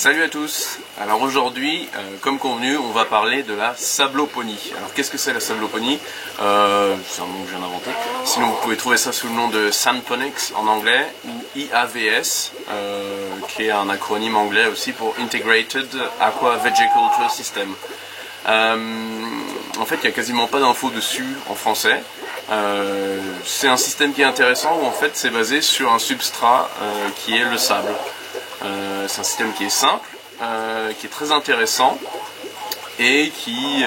Salut à tous. Alors aujourd'hui, comme convenu, on va parler de la sabloponie. Alors qu'est-ce que c'est la sabloponie? C'est un nom que je viens d'inventer. Sinon vous pouvez trouver ça sous le nom de Sandponics en anglais ou IAVS, qui est un acronyme anglais aussi pour Integrated Aqua Viticulture System. En fait, il n'y a quasiment pas d'infos dessus en français. C'est un système qui est intéressant où en fait c'est basé sur un substrat qui est le sable. C'est un système qui est simple, qui est très intéressant et qui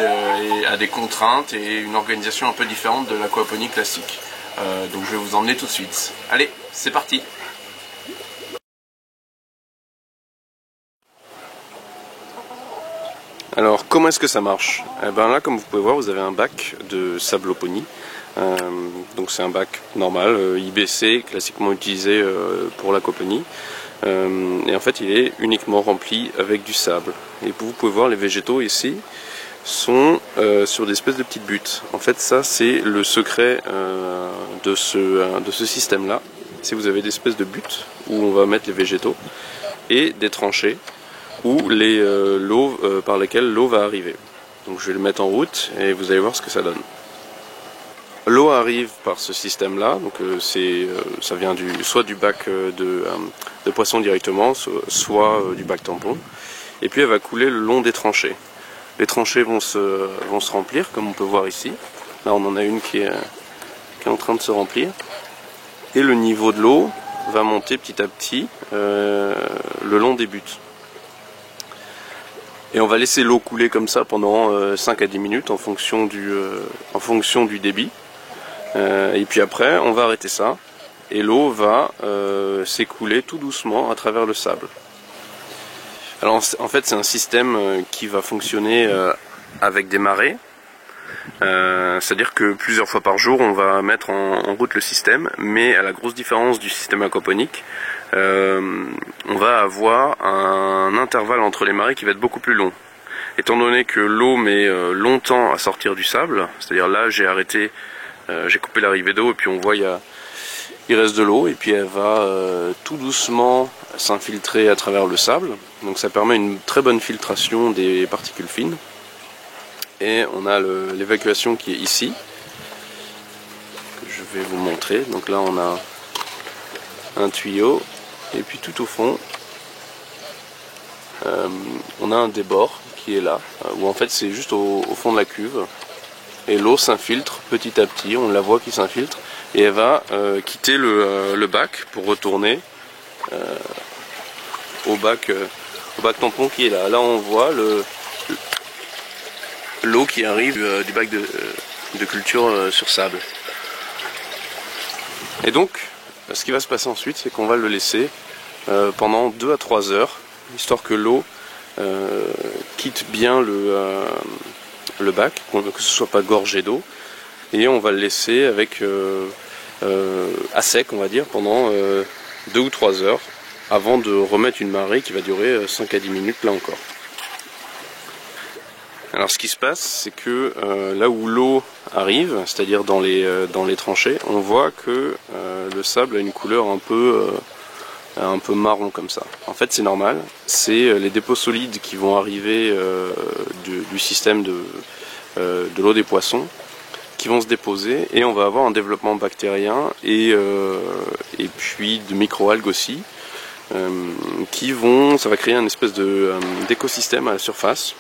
a des contraintes et une organisation un peu différente de l'aquaponie classique. Donc je vais vous emmener tout de suite. Allez, c'est parti! Alors comment est-ce que ça marche? Là, comme vous pouvez voir, vous avez un bac de sabloponie. Donc c'est un bac normal, IBC, classiquement utilisé pour l'aquaponie. Et en fait il est uniquement rempli avec du sable. Et vous pouvez voir les végétaux ici sont sur des espèces de petites buttes. En fait ça c'est le secret de ce système là. Si vous avez des espèces de buttes où on va mettre les végétaux et des tranchées où l'eau par lesquelles l'eau va arriver. Donc je vais le mettre en route et vous allez voir ce que ça donne. L'eau arrive par ce système là, donc ça vient soit du bac de poisson directement, soit du bac tampon, et puis elle va couler le long des tranchées. Les tranchées vont se remplir, comme on peut voir ici. Là on en a une qui est en train de se remplir, et le niveau de l'eau va monter petit à petit le long des buttes. Et on va laisser l'eau couler comme ça pendant 5 à 10 minutes en fonction du débit. Et puis après on va arrêter ça et l'eau va s'écouler tout doucement à travers le sable. Alors en fait c'est un système qui va fonctionner avec des marées, c'est à dire que plusieurs fois par jour on va mettre en route le système, mais à la grosse différence du système aquaponique, on va avoir un intervalle entre les marées qui va être beaucoup plus long. Étant donné que l'eau met longtemps à sortir du sable, c'est-à-dire là j'ai arrêté, j'ai coupé l'arrivée d'eau et puis on voit il reste de l'eau et puis elle va tout doucement s'infiltrer à travers le sable. Donc ça permet une très bonne filtration des particules fines. Et on a l'évacuation qui est ici, que je vais vous montrer. Donc là on a un tuyau et puis tout au fond on a un débord qui est là, où en fait c'est juste au fond de la cuve. Et l'eau s'infiltre petit à petit, on la voit qui s'infiltre, et elle va quitter le bac pour retourner au bac tampon qui est là. Là on voit l'eau qui arrive du bac de culture sur sable. Et donc ce qui va se passer ensuite, c'est qu'on va le laisser pendant 2 à 3 heures, histoire que l'eau quitte bien le bac, que ce soit pas gorgé d'eau, et on va le laisser avec à sec on va dire pendant 2 ou 3 heures avant de remettre une marée qui va durer 5 à 10 minutes là encore. Alors ce qui se passe c'est que là où l'eau arrive, c'est-à-dire dans les tranchées, on voit que le sable a une couleur un peu marron comme ça. En fait c'est normal, c'est les dépôts solides qui vont arriver du système de l'eau des poissons qui vont se déposer et on va avoir un développement bactérien et puis de microalgues aussi ça va créer une espèce d'écosystème à la surface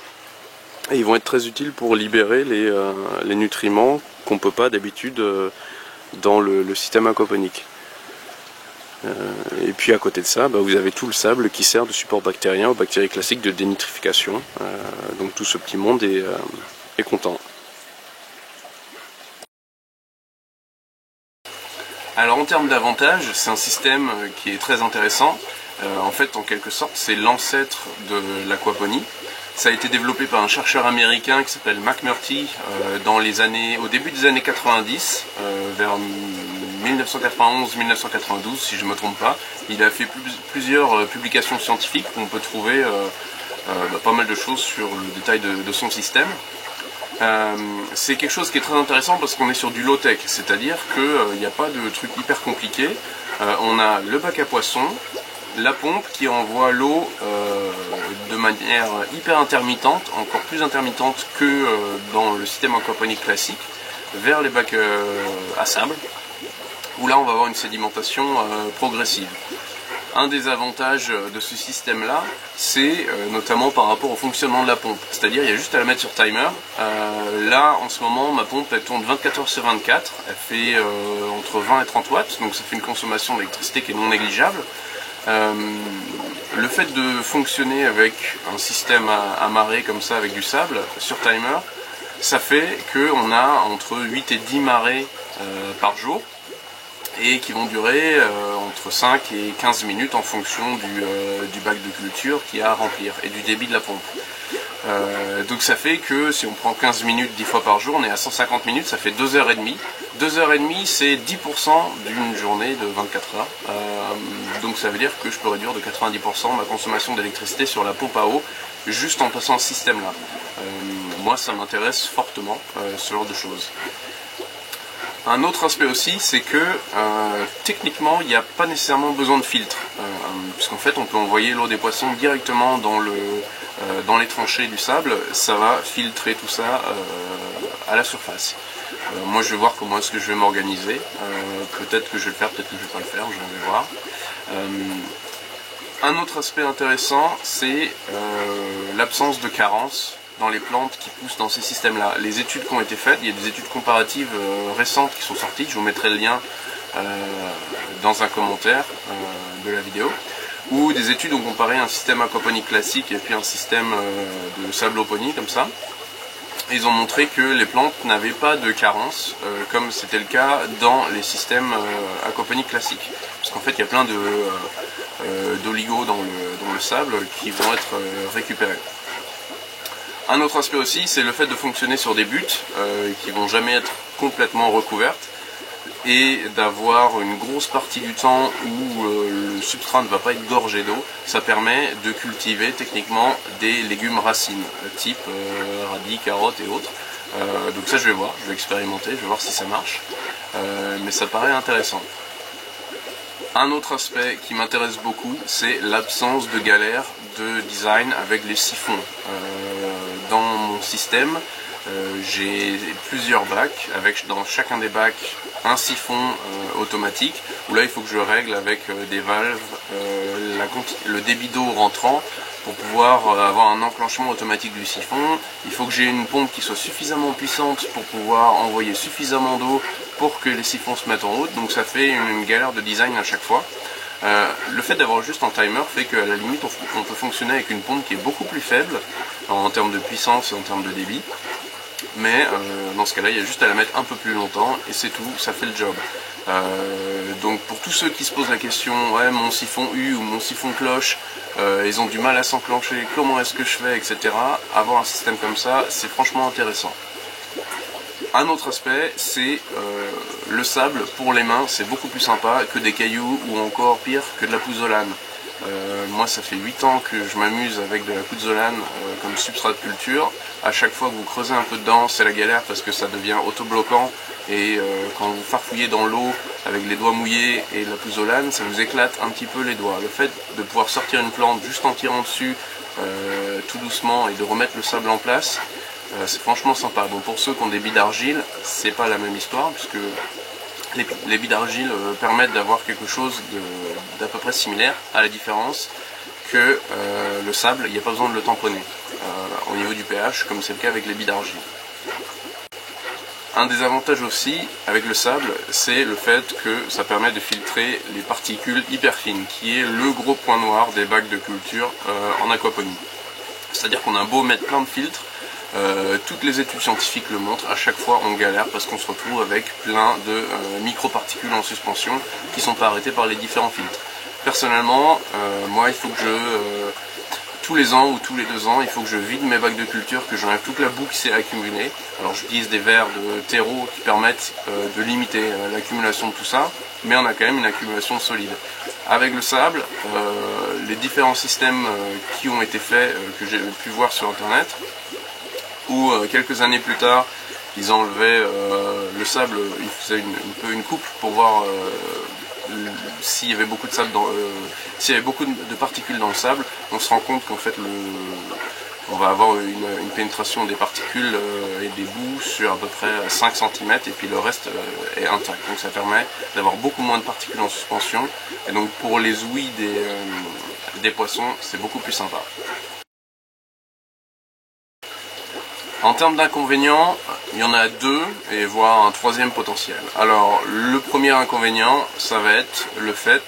et ils vont être très utiles pour libérer les nutriments qu'on ne peut pas d'habitude dans le système aquaponique. Et puis à côté de ça, vous avez tout le sable qui sert de support bactérien aux bactéries classiques de dénitrification. Donc tout ce petit monde est content. Alors en termes d'avantages, c'est un système qui est très intéressant. En fait, en quelque sorte, c'est l'ancêtre de l'aquaponie. Ça a été développé par un chercheur américain qui s'appelle McMurtry au début des années 90, vers 1991-1992 si je ne me trompe pas. Il a fait plusieurs publications scientifiques où on peut trouver pas mal de choses sur le détail de son système. C'est quelque chose qui est très intéressant parce qu'on est sur du low-tech, c'est-à-dire qu'il n'y a pas de truc hyper compliqué. On a le bac à poissons, la pompe qui envoie l'eau de manière hyper intermittente, encore plus intermittente que dans le système aquaponique classique, vers les bacs à sable, où là on va avoir une sédimentation progressive. Un des avantages de ce système-là, c'est notamment par rapport au fonctionnement de la pompe. C'est-à-dire, il y a juste à la mettre sur timer. Là, en ce moment, ma pompe, elle tourne 24 heures sur 24. Elle fait entre 20 et 30 watts, donc ça fait une consommation d'électricité qui est non négligeable. Le fait de fonctionner avec un système à marée comme ça, avec du sable, sur timer, ça fait qu'on a entre 8 et 10 marées par jour, et qui vont durer entre 5 et 15 minutes en fonction du bac de culture qu'il y a à remplir et du débit de la pompe. Donc ça fait que si on prend 15 minutes 10 fois par jour, on est à 150 minutes, ça fait 2h30. 2h30 c'est 10% d'une journée de 24 heures. Donc ça veut dire que je peux réduire de 90% ma consommation d'électricité sur la pompe à eau juste en passant ce système-là. Moi ça m'intéresse fortement, ce genre de choses. Un autre aspect aussi, c'est que techniquement, il n'y a pas nécessairement besoin de filtre, puisqu'en fait, on peut envoyer l'eau des poissons directement dans les tranchées du sable, ça va filtrer tout ça à la surface. Moi, je vais voir comment est-ce que je vais m'organiser. Peut-être que je vais le faire, peut-être que je ne vais pas le faire, je vais voir. Un autre aspect intéressant, c'est l'absence de carence dans les plantes qui poussent dans ces systèmes-là. Les études qui ont été faites, il y a des études comparatives récentes qui sont sorties, je vous mettrai le lien dans un commentaire de la vidéo, où des études ont comparé un système aquaponique classique et puis un système de sabloponie comme ça. Et ils ont montré que les plantes n'avaient pas de carence, comme c'était le cas dans les systèmes aquaponiques classiques. Parce qu'en fait, il y a plein d'oligos dans le sable qui vont être récupérés. Un autre aspect aussi, c'est le fait de fonctionner sur des buttes qui vont jamais être complètement recouvertes et d'avoir une grosse partie du temps où le substrat ne va pas être gorgé d'eau. Ça permet de cultiver techniquement des légumes racines, type radis, carottes et autres. Donc ça je vais voir, je vais expérimenter, je vais voir si ça marche. Mais ça paraît intéressant. Un autre aspect qui m'intéresse beaucoup, c'est l'absence de galère de design avec les siphons. Dans mon système, j'ai plusieurs bacs, avec dans chacun des bacs un siphon automatique, où là il faut que je règle avec des valves le débit d'eau rentrant pour pouvoir avoir un enclenchement automatique du siphon. Il faut que j'ai une pompe qui soit suffisamment puissante pour pouvoir envoyer suffisamment d'eau pour que les siphons se mettent en route, donc ça fait une galère de design à chaque fois. Le fait d'avoir juste un timer fait qu'à la limite on peut fonctionner avec une pompe qui est beaucoup plus faible en termes de puissance et en termes de débit, mais dans ce cas là il y a juste à la mettre un peu plus longtemps et c'est tout, ça fait le job. Donc pour tous ceux qui se posent la question, ouais mon siphon U ou mon siphon cloche, ils ont du mal à s'enclencher, comment est-ce que je fais, etc. Avoir un système comme ça, c'est franchement intéressant. Un autre aspect, c'est le sable pour les mains, c'est beaucoup plus sympa que des cailloux ou encore pire que de la pouzzolane. Moi ça fait 8 ans que je m'amuse avec de la pouzzolane comme substrat de culture. À chaque fois que vous creusez un peu dedans, c'est la galère parce que ça devient autobloquant et quand vous farfouillez dans l'eau avec les doigts mouillés et la pouzzolane, ça vous éclate un petit peu les doigts. Le fait de pouvoir sortir une plante juste en tirant dessus tout doucement et de remettre le sable en place, c'est franchement sympa. Bon, pour ceux qui ont des billes d'argile, c'est pas la même histoire puisque les billes d'argile permettent d'avoir quelque chose d'à peu près similaire, à la différence que le sable, il n'y a pas besoin de le tamponner au niveau du pH, comme c'est le cas avec les billes d'argile. Un des avantages aussi avec le sable, c'est le fait que ça permet de filtrer les particules hyper fines, qui est le gros point noir des bacs de culture en aquaponie. C'est-à-dire qu'on a beau mettre plein de filtres, toutes les études scientifiques le montrent, à chaque fois on galère parce qu'on se retrouve avec plein de microparticules en suspension qui ne sont pas arrêtées par les différents filtres. Personnellement, moi il faut que tous les ans ou tous les 2 ans, il faut que je vide mes bacs de culture, que j'enlève toute la boue qui s'est accumulée. Alors j'utilise des verres de terreau qui permettent de limiter l'accumulation de tout ça, mais on a quand même une accumulation solide. Avec le sable, les différents systèmes qui ont été faits, que j'ai pu voir sur internet, où quelques années plus tard, ils enlevaient le sable, ils faisaient une coupe pour voir s'il y avait beaucoup de sable s'il y avait beaucoup de particules dans le sable, on se rend compte qu'en fait on va avoir une pénétration des particules et des boues sur à peu près 5 cm et puis le reste est intact. Donc ça permet d'avoir beaucoup moins de particules en suspension et donc pour les ouïes des poissons c'est beaucoup plus sympa. En termes d'inconvénients, il y en a deux et voire un troisième potentiel. Alors le premier inconvénient ça va être le fait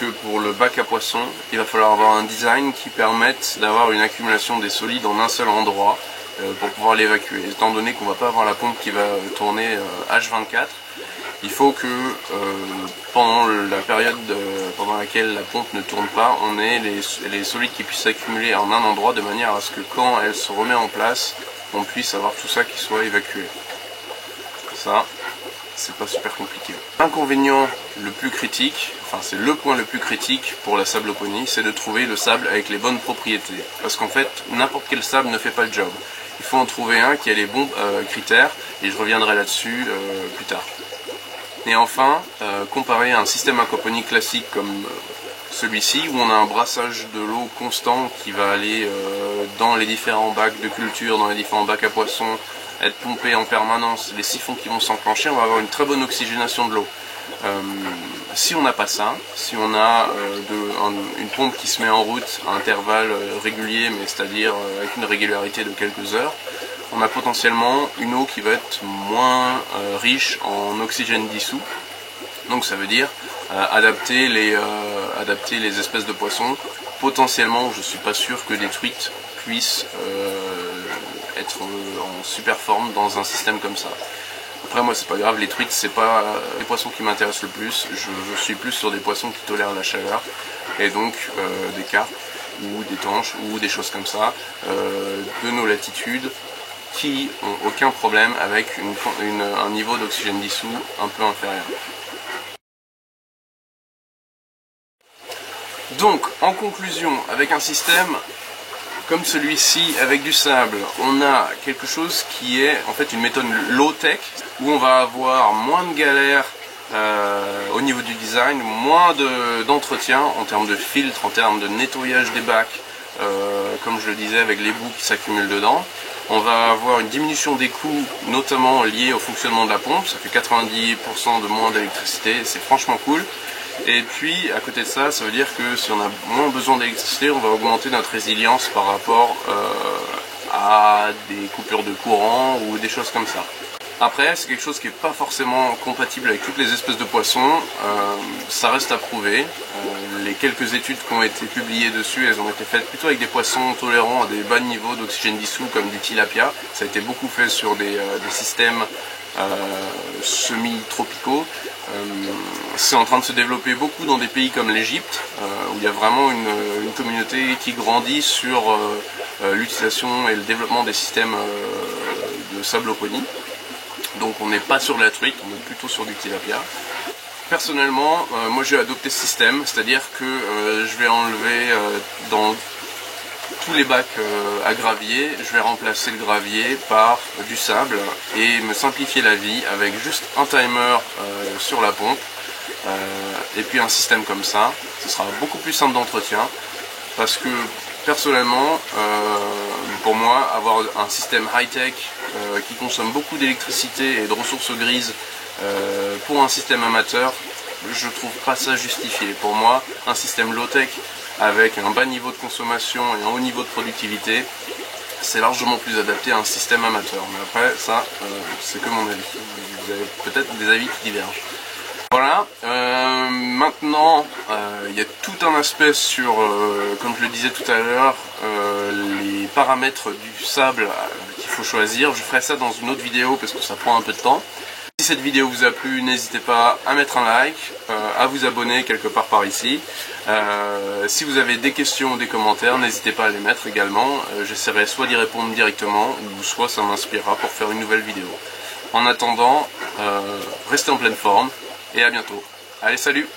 que pour le bac à poissons, il va falloir avoir un design qui permette d'avoir une accumulation des solides en un seul endroit pour pouvoir l'évacuer. Étant donné qu'on ne va pas avoir la pompe qui va tourner H24, il faut que pendant la période pendant laquelle la pompe ne tourne pas, on ait les solides qui puissent s'accumuler en un endroit de manière à ce que quand elle se remet en place, on puisse avoir tout ça qui soit évacué. Ça, c'est pas super compliqué. L'inconvénient le plus critique, enfin c'est le point le plus critique pour la sabloponie, c'est de trouver le sable avec les bonnes propriétés. Parce qu'en fait, n'importe quel sable ne fait pas le job. Il faut en trouver un qui a les bons critères, et je reviendrai là-dessus plus tard. Et enfin, comparer à un système aquaponique classique comme celui-ci, où on a un brassage de l'eau constant qui va aller dans les différents bacs de culture, dans les différents bacs à poissons, être pompé en permanence, les siphons qui vont s'enclencher, on va avoir une très bonne oxygénation de l'eau. Si on n'a pas ça, si on a une pompe qui se met en route à intervalles réguliers, mais c'est-à-dire avec une régularité de quelques heures, on a potentiellement une eau qui va être moins riche en oxygène dissous. Donc ça veut dire adapter les espèces de poissons. Potentiellement, je ne suis pas sûr que des truites puissent être en super forme dans un système comme ça. Après moi c'est pas grave, les truites c'est pas les poissons qui m'intéressent le plus, je suis plus sur des poissons qui tolèrent la chaleur et donc des carpes ou des tanches ou des choses comme ça de nos latitudes qui ont aucun problème avec un niveau d'oxygène dissous un peu inférieur. Donc en conclusion, avec un système comme celui-ci avec du sable, on a quelque chose qui est en fait une méthode low-tech où on va avoir moins de galères au niveau du design, moins d'entretien en termes de filtre, en termes de nettoyage des bacs, comme je le disais avec les boues qui s'accumulent dedans. On va avoir une diminution des coûts, notamment liés au fonctionnement de la pompe, ça fait 90% de moins d'électricité, c'est franchement cool. Et puis à côté de ça, ça veut dire que si on a moins besoin d'électricité, on va augmenter notre résilience par rapport à des coupures de courant ou des choses comme ça. Après, c'est quelque chose qui n'est pas forcément compatible avec toutes les espèces de poissons, ça reste à prouver. Les quelques études qui ont été publiées dessus, elles ont été faites plutôt avec des poissons tolérants à des bas niveaux d'oxygène dissous comme du tilapia. Ça a été beaucoup fait sur des systèmes semi-tropicaux. C'est en train de se développer beaucoup dans des pays comme l'Égypte, où il y a vraiment une communauté qui grandit sur l'utilisation et le développement des systèmes de sabloponie. Donc on n'est pas sur de la truite, on est plutôt sur du tilapia. Personnellement, moi j'ai adopté ce système, c'est-à-dire que je vais enlever dans tous les bacs à gravier, je vais remplacer le gravier par du sable et me simplifier la vie avec juste un timer sur la pompe et puis un système comme ça. Ce sera beaucoup plus simple d'entretien parce que personnellement, pour moi, avoir un système high-tech qui consomme beaucoup d'électricité et de ressources grises pour un système amateur, je trouve pas ça justifié. Pour moi, un système low-tech avec un bas niveau de consommation et un haut niveau de productivité, c'est largement plus adapté à un système amateur. Mais après, ça, c'est que mon avis. Vous avez peut-être des avis qui divergent. Voilà, maintenant, il y a tout un aspect sur, comme je le disais tout à l'heure, les paramètres du sable qu'il faut choisir. Je ferai ça dans une autre vidéo parce que ça prend un peu de temps. Si cette vidéo vous a plu, n'hésitez pas à mettre un like, à vous abonner quelque part par ici. Si vous avez des questions ou des commentaires, n'hésitez pas à les mettre également. J'essaierai soit d'y répondre directement, ou soit ça m'inspirera pour faire une nouvelle vidéo. En attendant, restez en pleine forme, et à bientôt. Allez, salut!